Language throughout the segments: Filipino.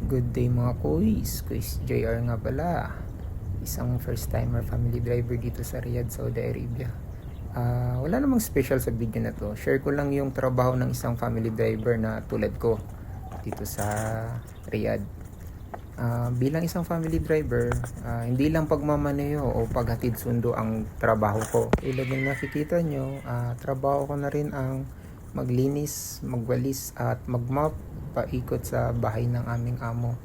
Good day mga kuys. Kuys JR nga pala. Isang first timer family driver dito sa Riyadh, Saudi Arabia. Wala namang special sa video na to. Share ko lang yung trabaho ng isang family driver na tulad ko dito sa Riyadh. Bilang isang family driver, hindi lang pagmamaneho o paghatid sundo ang trabaho ko. Tulad ng nakikita nyo, trabaho ko na rin ang maglinis, magwalis at magmop paikot sa bahay ng aming amo.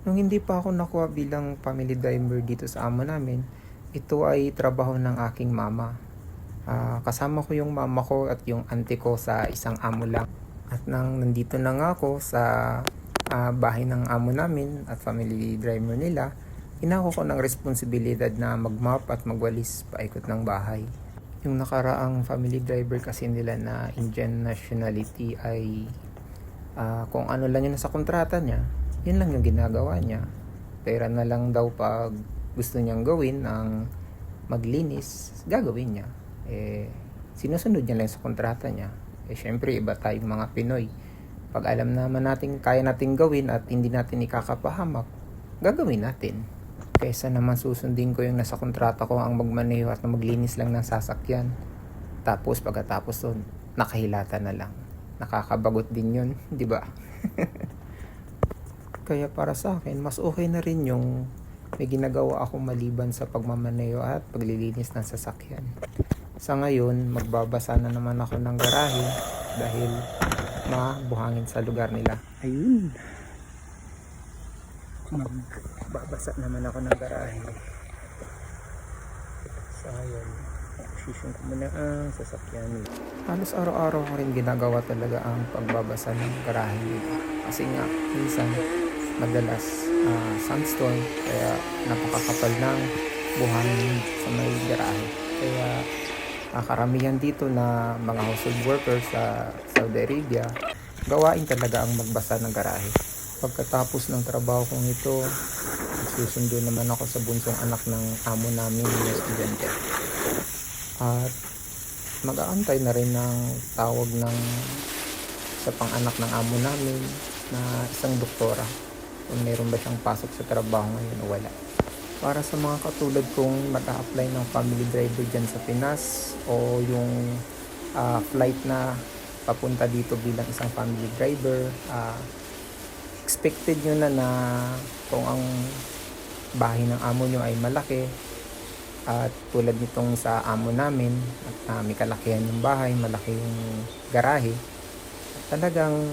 Nung hindi pa ako nakuha bilang family driver dito sa amo namin, ito ay trabaho ng aking mama. Kasama ko yung mama ko at yung auntie ko sa isang amo lang. At nang nandito na nga ako sa bahay ng amo namin at family driver nila, inako ko ng responsibilidad na magmop at magwalis paikot ng bahay. Yung nakaraang family driver kasi nila na Indian nationality ay kung ano lang yun sa kontrata niya, yun lang yung ginagawa niya. Pera na lang daw pag gusto niyang gawin ang maglinis, gagawin niya. Sinusunod niya lang sa kontrata niya. Syempre iba tayong mga Pinoy. Pag alam naman natin kaya natin gawin at hindi natin ikakapahamak, gagawin natin. Kaysa naman susundin ko yung nasa kontrata ko ang magmaneho at maglinis lang ng sasakyan. Tapos pagkatapos doon, nakahilata na lang. Nakakabagot din yun, di ba? Kaya para sa akin, mas okay na rin yung may ginagawa ako maliban sa pagmamaneho at paglilinis ng sasakyan. Sa ngayon, magbabasa na naman ako ng garahe dahil mabuhangin sa lugar nila. Ayun. Magbabasa naman ako ng garahe. So, ayun. Position ko muna ang sasakyan. Halos araw-araw ko rin ginagawa talaga ang pagbabasa ng garahe. Kasi nga, minsan, madalas sandstorm, kaya napakakapal ng buhangin sa may garahe. Kaya karamihan dito na mga household workers sa Saudi Arabia, gawain talaga ang magbasa ng garahe. Pagkatapos ng trabaho kong ito, susundo naman ako sa bunsong anak ng amo namin na estudyante. At mag-aantay na rin ng tawag ng sa pang-anak ng amo namin na isang doktora. Kung meron ba siyang pasok sa trabaho ngayon o wala. Para sa mga katulad kong mag-a-apply ng family driver dyan sa Pinas o yung flight na papunta dito bilang isang family driver, expected nyo na kung ang bahay ng amo nyo ay malaki at tulad nitong sa amo namin at may kalakihan yung bahay, malaki yung garahe, talagang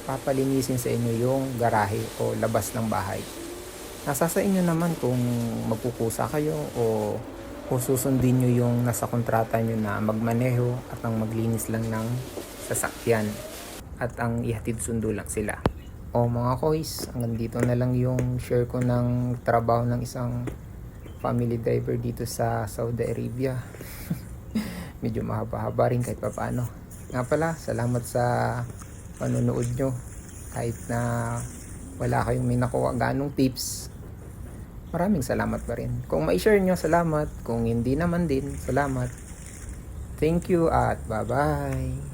papalinisin sa inyo yung garahe o labas ng bahay. Nasa sa inyo naman kung magkukusa kayo o susundin nyo yung nasa kontrata nyo na magmaneho at ang maglinis lang ng sasakyan at ang ihatid sundo lang sila. O mga koys, hanggang dito na lang yung share ko ng trabaho ng isang family driver dito sa Saudi Arabia. Medyo mahaba-haba rin kahit pa paano. Nga pala, salamat sa panonood nyo. Kahit na wala kayong may nakuha ganong tips, maraming salamat pa rin. Kung ma-share nyo, salamat. Kung hindi naman din, salamat. Thank you at bye-bye.